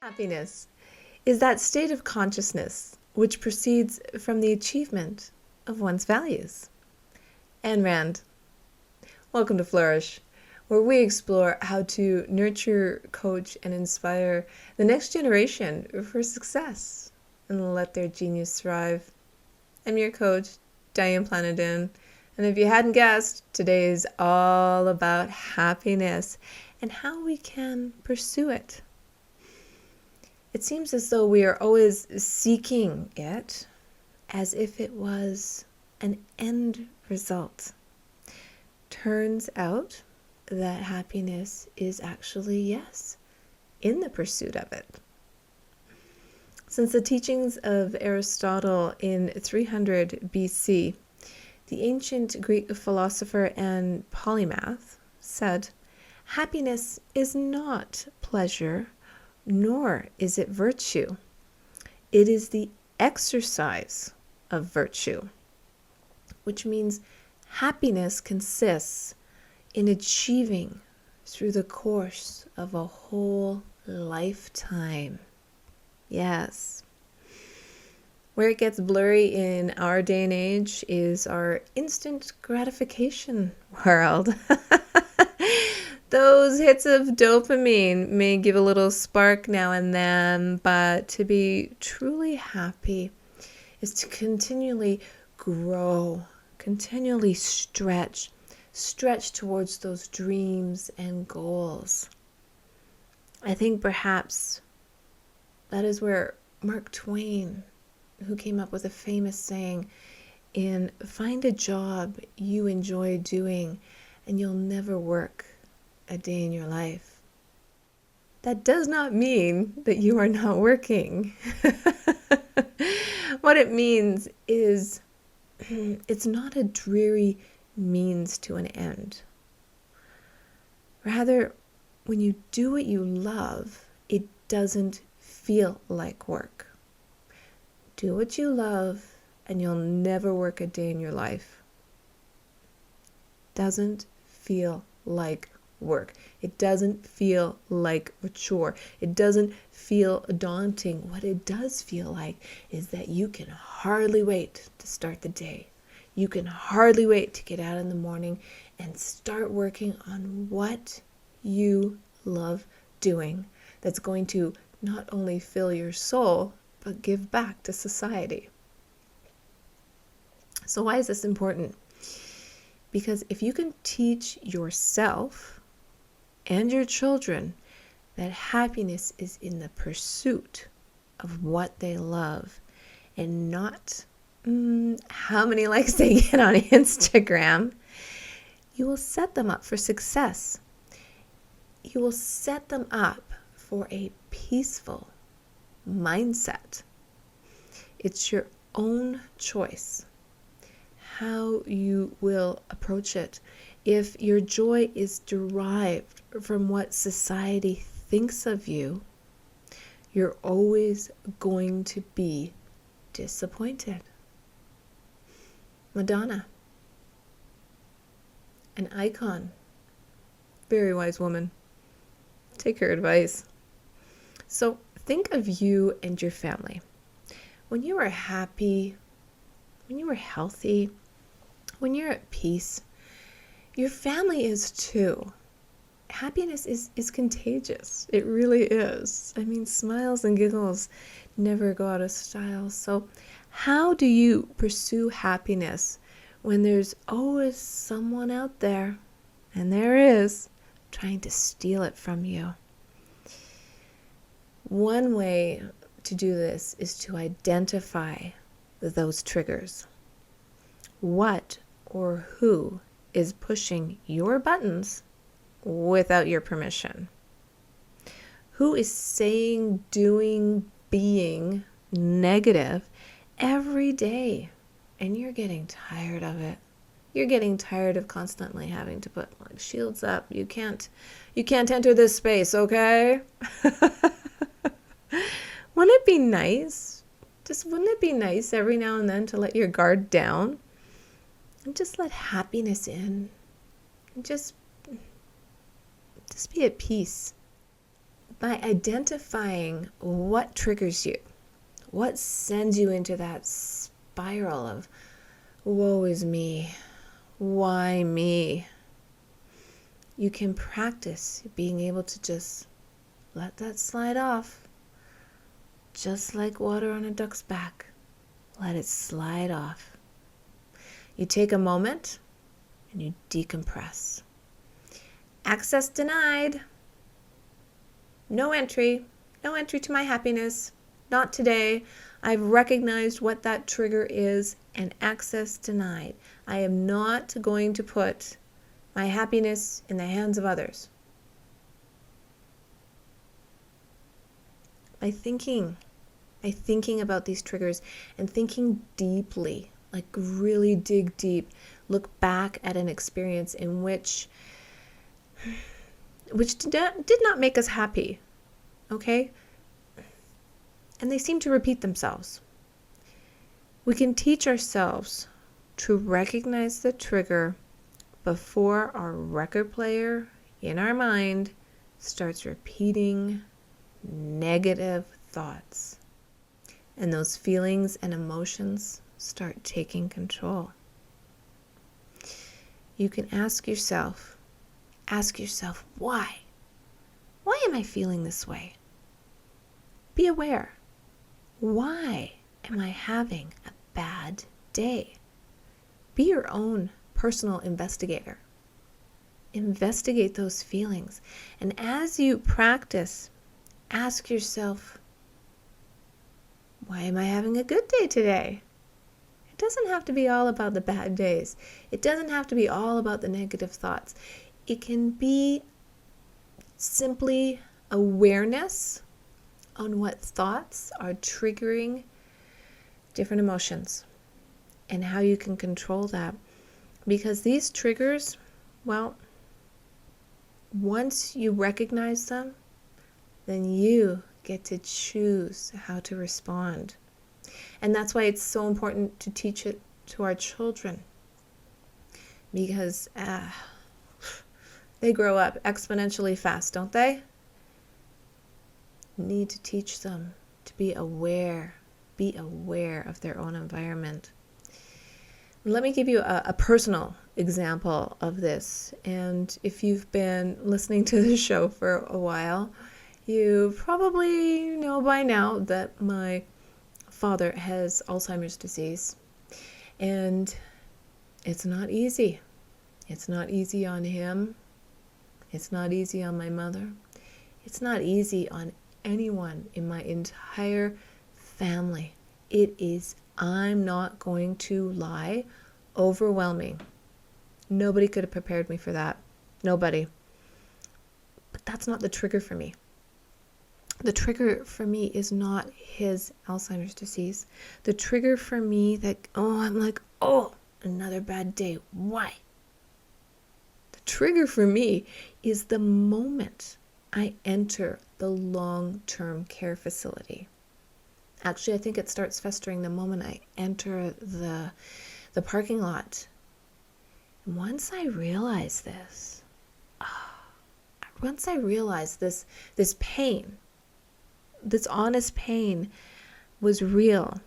Happiness is that state of consciousness which proceeds from the achievement of one's values. Ayn Rand. Welcome to Flourish, where we explore how to nurture, coach, and inspire the next generation for success and let their genius thrive. I'm your coach, Diane Planadin, and if you hadn't guessed, today is all about happiness and how we can pursue it. It seems as though we are always seeking it as if it was an end result. Turns out that happiness is actually, yes, in the pursuit of it. Since the teachings of Aristotle in 300 BC, the ancient Greek philosopher and polymath said, "Happiness is not pleasure, nor is it virtue. It is the exercise of virtue," which means happiness consists in achieving through the course of a whole lifetime. Yes. Where it gets blurry in our day and age is our instant gratification world. Those hits of dopamine may give a little spark now and then, but to be truly happy is to continually grow, continually stretch towards those dreams and goals. I think perhaps that is where Mark Twain, who came up with a famous saying, find a job you enjoy doing and you'll never work a day in your life. That does not mean that you are not working. What it means is it's not a dreary means to an end. Rather, when you do what you love, it doesn't feel like work. Do what you love and you'll never work a day in your life. Doesn't feel like work. It doesn't feel like a chore. It doesn't feel daunting. What it does feel like is that you can hardly wait to start the day. You can hardly wait to get out in the morning and start working on what you love doing that's going to not only fill your soul, but give back to society. So why is this important? Because if you can teach yourself and your children that happiness is in the pursuit of what they love and not how many likes they get on Instagram, you will set them up for success. You will set them up for a peaceful mindset. It's your own choice how you will approach it. If your joy is derived from what society thinks of you, you're always going to be disappointed. Madonna, an icon, very wise woman. Take her advice. So think of you and your family. When you are happy, when you are healthy, when you're at peace, your family is too. Happiness is contagious. It really is. I mean, smiles and giggles never go out of style. So how do you pursue happiness when there's always someone out there, and there is, trying to steal it from you? One way to do this is to identify those triggers. What or who is pushing your buttons without your permission? Who is saying, doing, being negative every day, and you're getting tired of it? You're getting tired of constantly having to put like shields up. You can't enter this space, okay? Wouldn't it be nice? Wouldn't it be nice every now and then to let your guard down and just let happiness in? And just be at peace. by identifying what triggers you, what sends you into that spiral of woe is me, why me, you can practice being able to just let that slide off, just like water on a duck's back. Let it slide off. You take a moment and you decompress. Access denied. No entry. No entry to my happiness. Not today. I've recognized what that trigger is and access denied. I am not going to put my happiness in the hands of others. By thinking about these triggers and thinking deeply, like really dig deep, look back at an experience in which did not make us happy, okay? And they seem to repeat themselves. We can teach ourselves to recognize the trigger before our record player in our mind starts repeating negative thoughts. And those feelings and emotions start taking control. You can ask yourself, why? Why am I feeling this way? Be aware. Why am I having a bad day? Be your own personal investigator. Investigate those feelings. And as you practice, ask yourself, why am I having a good day today? It doesn't have to be all about the bad days. It doesn't have to be all about the negative thoughts. It can be simply awareness on what thoughts are triggering different emotions and how you can control that. Because these triggers, well, once you recognize them, then you get to choose how to respond. And that's why it's so important to teach it to our children. Because they grow up exponentially fast, don't they? Need to teach them to be aware of their own environment. Let me give you a personal example of this. And if you've been listening to the show for a while, you probably know by now that my father has Alzheimer's disease. And it's not easy. It's not easy on him. It's not easy on my mother. It's not easy on anyone in my entire family. It is, I'm not going to lie, overwhelming. Nobody could have prepared me for that. Nobody. But that's not the trigger for me. The trigger for me is not his Alzheimer's disease. The trigger for me that, I'm like, another bad day. Why? The trigger for me is the moment I enter the long-term care facility. Actually, I think it starts festering the moment I enter the parking lot. And once I realize this, this pain, this honest pain was real,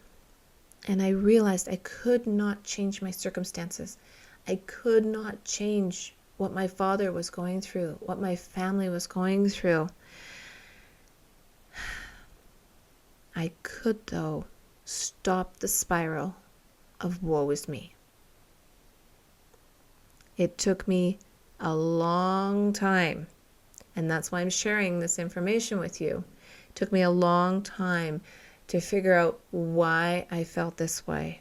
and I realized I could not change my circumstances. I could not change what my father was going through, what my family was going through. I could, though, stop the spiral of woe is me. It took me a long time, and that's why I'm sharing this information with you. It took me a long time to figure out why I felt this way,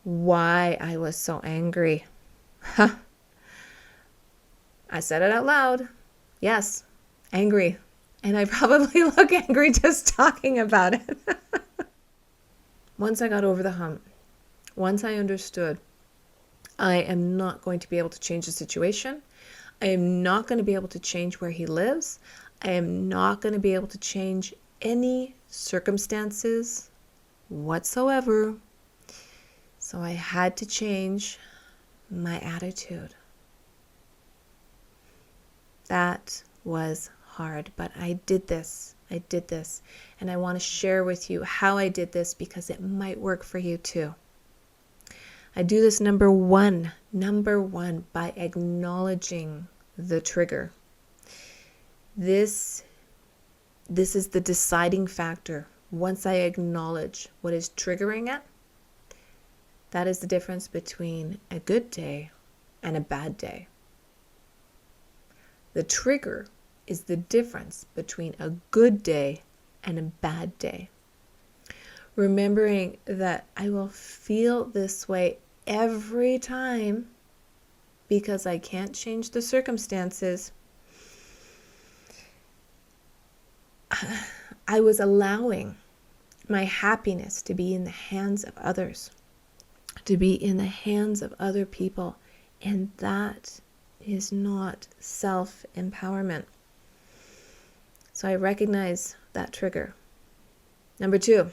why I was so angry. I said it out loud. Yes, angry. And I probably look angry just talking about it. Once I got over the hump, once I understood, I am not going to be able to change the situation. I am not going to be able to change where he lives. I am not going to be able to change any circumstances whatsoever. So I had to change my attitude. That was hard, but I did this. And I want to share with you how I did this because it might work for you too. I do this number one, by acknowledging the trigger. This is the deciding factor. Once I acknowledge what is triggering it, that is the difference between a good day and a bad day. The trigger is the difference between a good day and a bad day. Remembering that I will feel this way every time because I can't change the circumstances. I was allowing my happiness to be in the hands of others, to be in the hands of other people, and that is not self-empowerment. So I recognize that trigger. Number 2,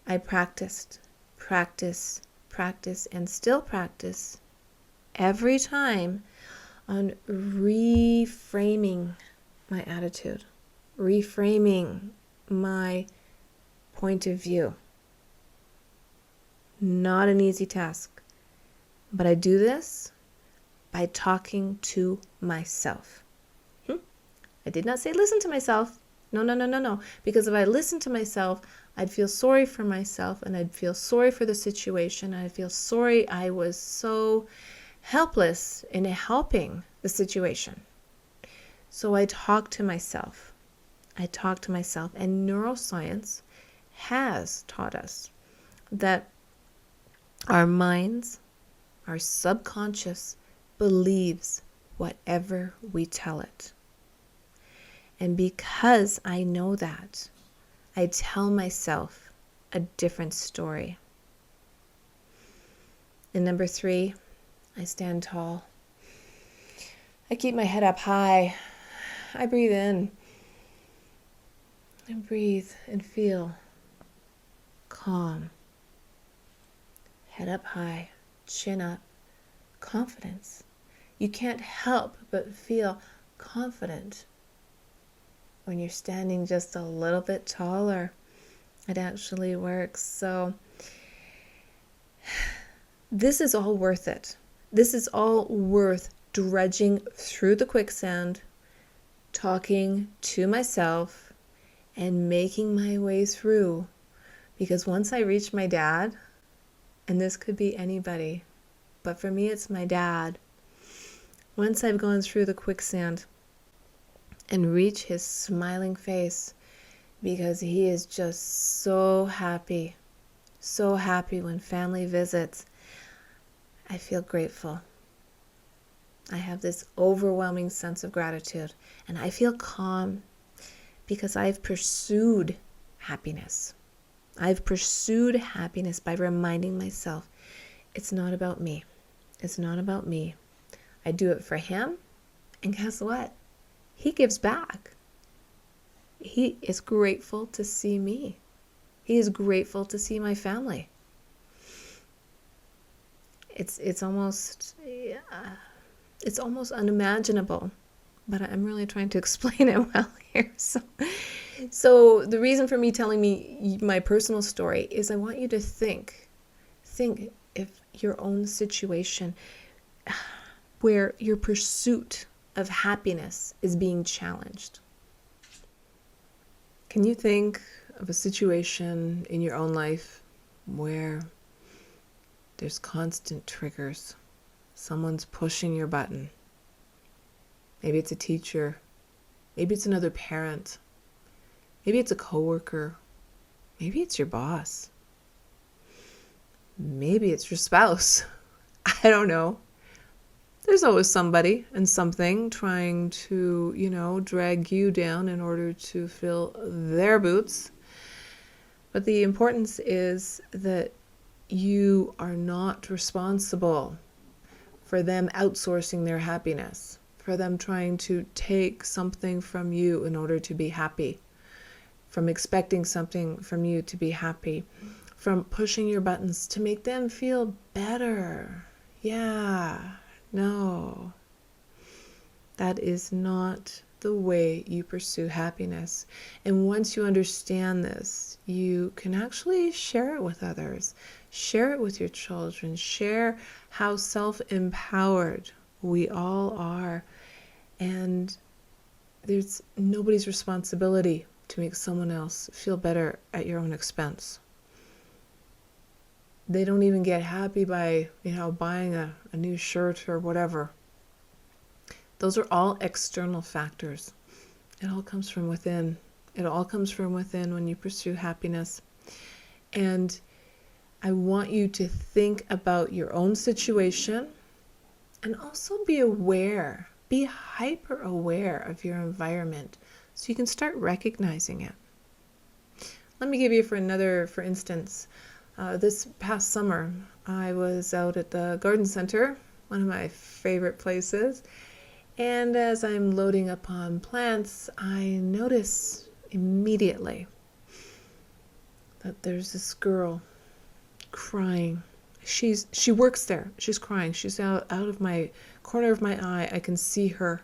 I practiced, and still practice every time on reframing my attitude, reframing my point of view. Not an easy task, but I do this by talking to myself. I did not say listen to myself. No. Because if I listened to myself, I'd feel sorry for myself and I'd feel sorry for the situation. I'd feel sorry I was so helpless in helping the situation. So I talk to myself. And neuroscience has taught us that our minds, our subconscious, believes whatever we tell it. And because I know that, I tell myself a different story. And number 3, I stand tall. I keep my head up high. I breathe in and breathe and feel calm. Head up high, chin up, confidence. You can't help but feel confident when you're standing just a little bit taller. It actually works. So this is all worth it. This is all worth dredging through the quicksand, talking to myself, and making my way through. Because once I reach my dad, and this could be anybody, but for me it's my dad. Once I've gone through the quicksand and reach his smiling face, because he is just so happy when family visits, I feel grateful. I have this overwhelming sense of gratitude, and I feel calm because I've pursued happiness. I've pursued happiness by reminding myself, it's not about me. It's not about me. I do it for him, and guess what? He gives back. He is grateful to see me. He is grateful to see my family. It's almost unimaginable, but I'm really trying to explain it well here. So the reason for me telling me my personal story is I want you to think if your own situation where your pursuit of happiness is being challenged. Can you think of a situation in your own life where there's constant triggers? Someone's pushing your button. Maybe it's a teacher. Maybe it's another parent. Maybe it's a coworker. Maybe it's your boss. Maybe it's your spouse. I don't know. There's always somebody and something trying to, drag you down in order to fill their boots. But the importance is that you are not responsible for them outsourcing their happiness, for them trying to take something from you in order to be happy, from expecting something from you to be happy, from pushing your buttons to make them feel better. Yeah. No, that is not the way you pursue happiness. And once you understand this, you can actually share it with others, share it with your children, share how self-empowered we all are. And there's nobody's responsibility to make someone else feel better at your own expense. They don't even get happy by, buying a new shirt or whatever. Those are all external factors. It all comes from within. It all comes from within when you pursue happiness. And I want you to think about your own situation and also be aware, be hyper aware of your environment so you can start recognizing it. Let me give you for instance, this past summer, I was out at the garden center, one of my favorite places, and as I'm loading up on plants, I notice immediately that there's this girl crying. She works there. She's crying. She's out of my corner of my eye. I can see her.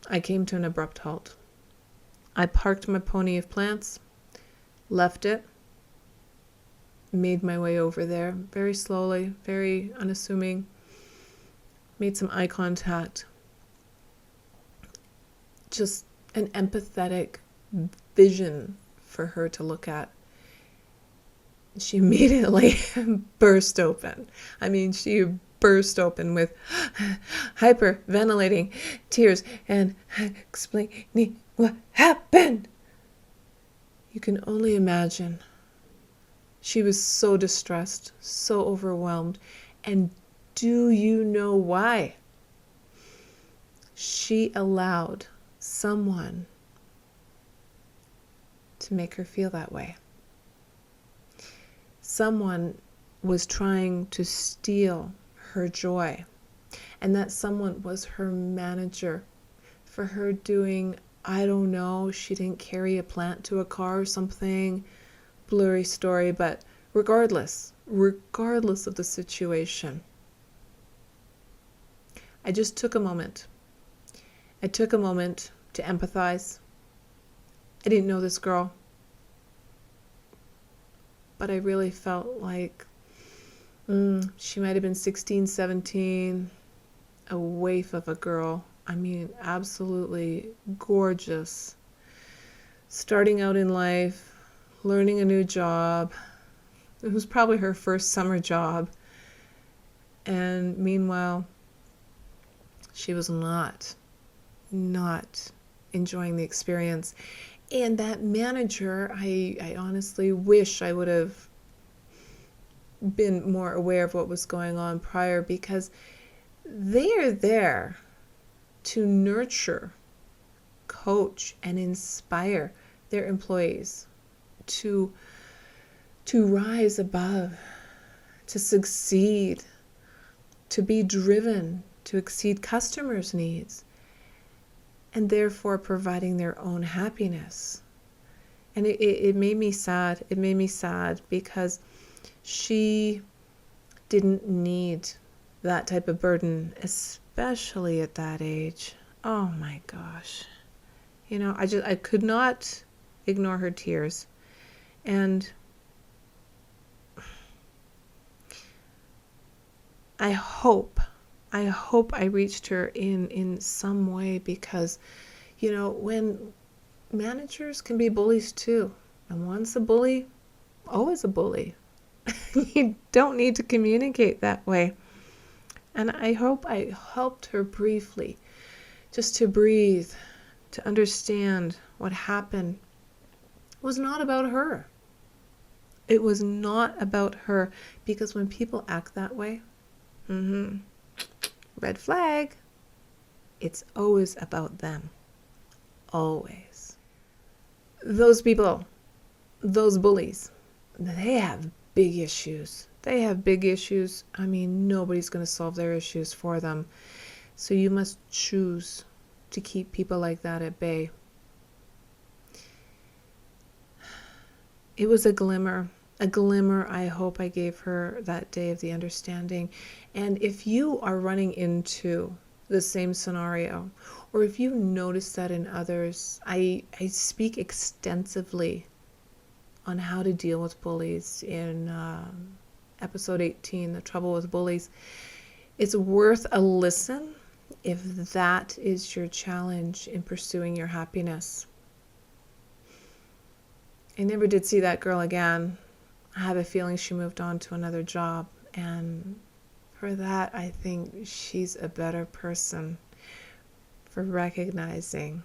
I came to an abrupt halt. I parked my pony of plants, left it, made my way over there very slowly, very unassuming, made some eye contact. Just an empathetic vision for her to look at. She immediately burst open. She burst open with hyperventilating tears and explaining what happened. You can only imagine. She was so distressed, so overwhelmed. And do you know why? She allowed someone to make her feel that way. Someone was trying to steal her joy, and that someone was her manager for her doing, I don't know, she didn't carry a plant to a car or something, blurry story, but regardless of the situation, I just took a moment. I took a moment to empathize. I didn't know this girl, but I really felt like she might have been 16, 17, a waif of a girl. Absolutely gorgeous. Starting out in life, learning a new job. It was probably her first summer job. And meanwhile, she was not enjoying the experience. And that manager, I honestly wish I would have been more aware of what was going on prior, because they are there to nurture, coach, and inspire their employees to rise above, to succeed, to be driven, to exceed customers' needs, and therefore providing their own happiness. And it made me sad. It made me sad because she didn't need that type of burden, especially at that age. Oh my gosh. I could not ignore her tears. And I hope I reached her in some way, because, when managers can be bullies too. And once a bully, always a bully. You don't need to communicate that way. And I hope I helped her briefly, just to breathe, to understand what happened. It was not about her. It was not about her, because when people act that way, red flag, it's always about them. Always. Those people, those bullies, they have big issues. They have big issues. Nobody's going to solve their issues for them. So you must choose to keep people like that at bay. It was a glimmer I hope I gave her that day of the understanding. And if you are running into the same scenario, or if you notice that in others, I speak extensively on how to deal with bullies in episode 18, The Trouble with Bullies. It's worth a listen if that is your challenge in pursuing your happiness. I never did see that girl again. I have a feeling she moved on to another job, and for that, I think she's a better person for recognizing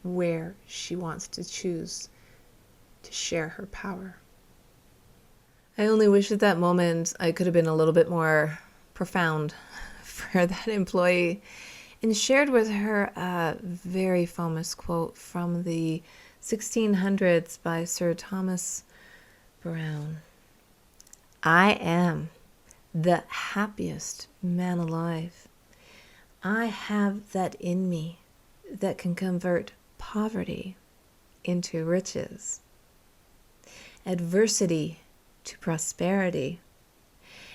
where she wants to choose to share her power. I only wish at that moment I could have been a little bit more profound for that employee and shared with her a very famous quote from the 1600s by Sir Thomas Browne. I am the happiest man alive. I have that in me that can convert poverty into riches, adversity to prosperity,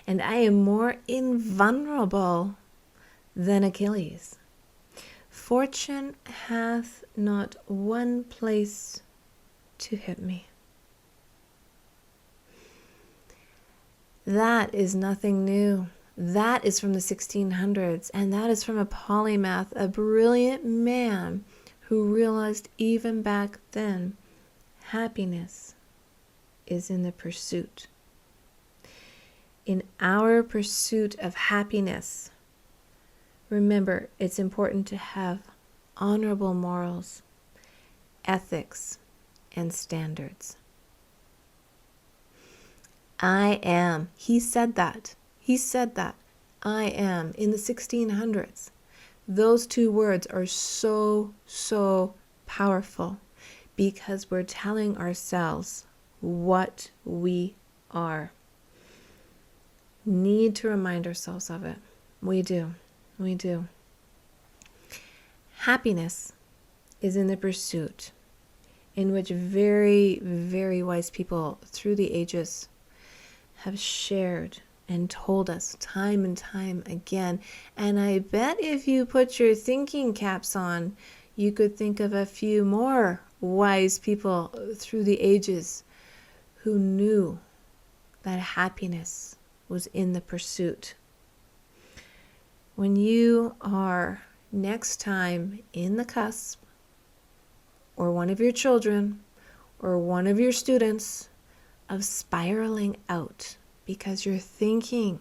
and I am more invulnerable than Achilles. Fortune hath not one place to hit me. That is nothing new. That is from the 1600s, and that is from a polymath, a brilliant man who realized even back then happiness is in the pursuit. In our pursuit of happiness, remember, it's important to have honorable morals, ethics, and standards. I am. He said that. I am in the 1600s. Those two words are so powerful because we're telling ourselves what we are. Need to remind ourselves of it. We do. Happiness is in the pursuit, in which very, very wise people through the ages have shared and told us time and time again. And I bet if you put your thinking caps on, you could think of a few more wise people through the ages who knew that happiness was in the pursuit. When you are next time in the cusp, or one of your children, or one of your students, of spiraling out because you're thinking,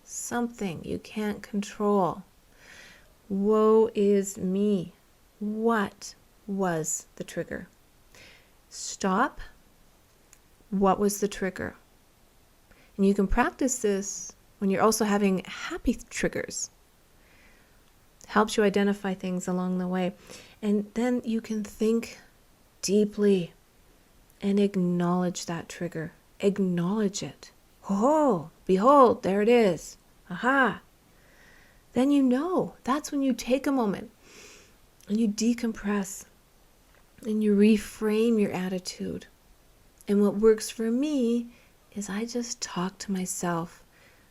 something you can't control. Woe is me. What was the trigger? Stop. What was the trigger? And you can practice this when you're also having happy triggers. Helps you identify things along the way. And then you can think deeply and acknowledge that trigger. Acknowledge it. Oh, behold, there it is. Aha. Then you know. That's when you take a moment and you decompress and you reframe your attitude. And what works for me is I just talk to myself.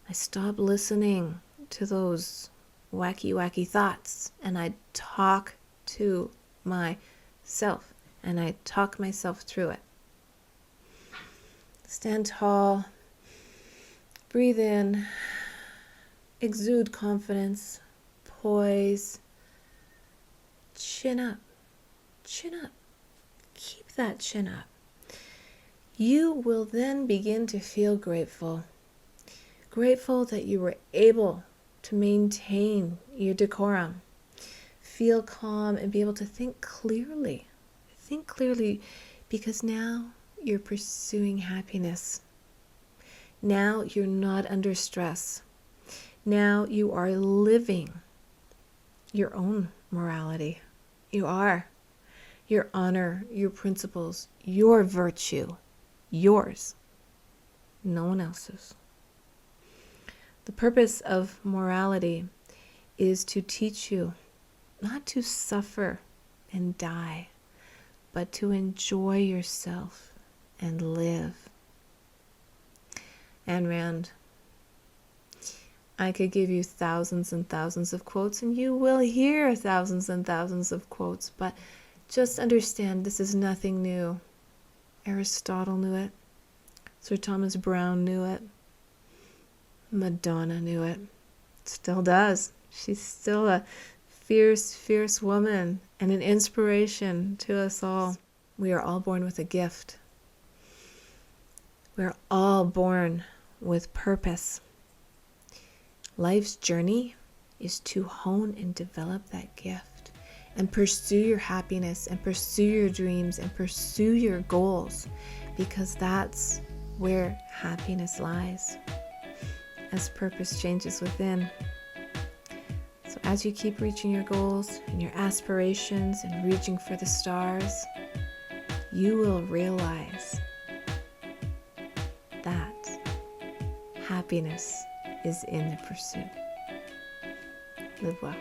I stop listening to those wacky thoughts and I talk to myself and I talk myself through it. Stand tall, breathe in, exude confidence, poise, chin up, keep that chin up. You will then begin to feel grateful that you were able to maintain your decorum, feel calm and be able to think clearly because now you're pursuing happiness. Now you're not under stress. Now you are living your own morality. You are. Your honor, your principles, your virtue, yours, no one else's. The purpose of morality is to teach you not to suffer and die, but to enjoy yourself and live. Ayn Rand. I could give you thousands and thousands of quotes, and you will hear thousands and thousands of quotes, but just understand this is nothing new. Aristotle knew it. Sir Thomas Browne knew it. Madonna knew it. Still does. She's still a fierce, fierce woman and an inspiration to us all. We are all born with a gift. We're all born with purpose. Life's journey is to hone and develop that gift and pursue your happiness and pursue your dreams and pursue your goals, because that's where happiness lies as purpose changes within. So as you keep reaching your goals and your aspirations and reaching for the stars, you will realize that happiness is in the pursuit. Live well.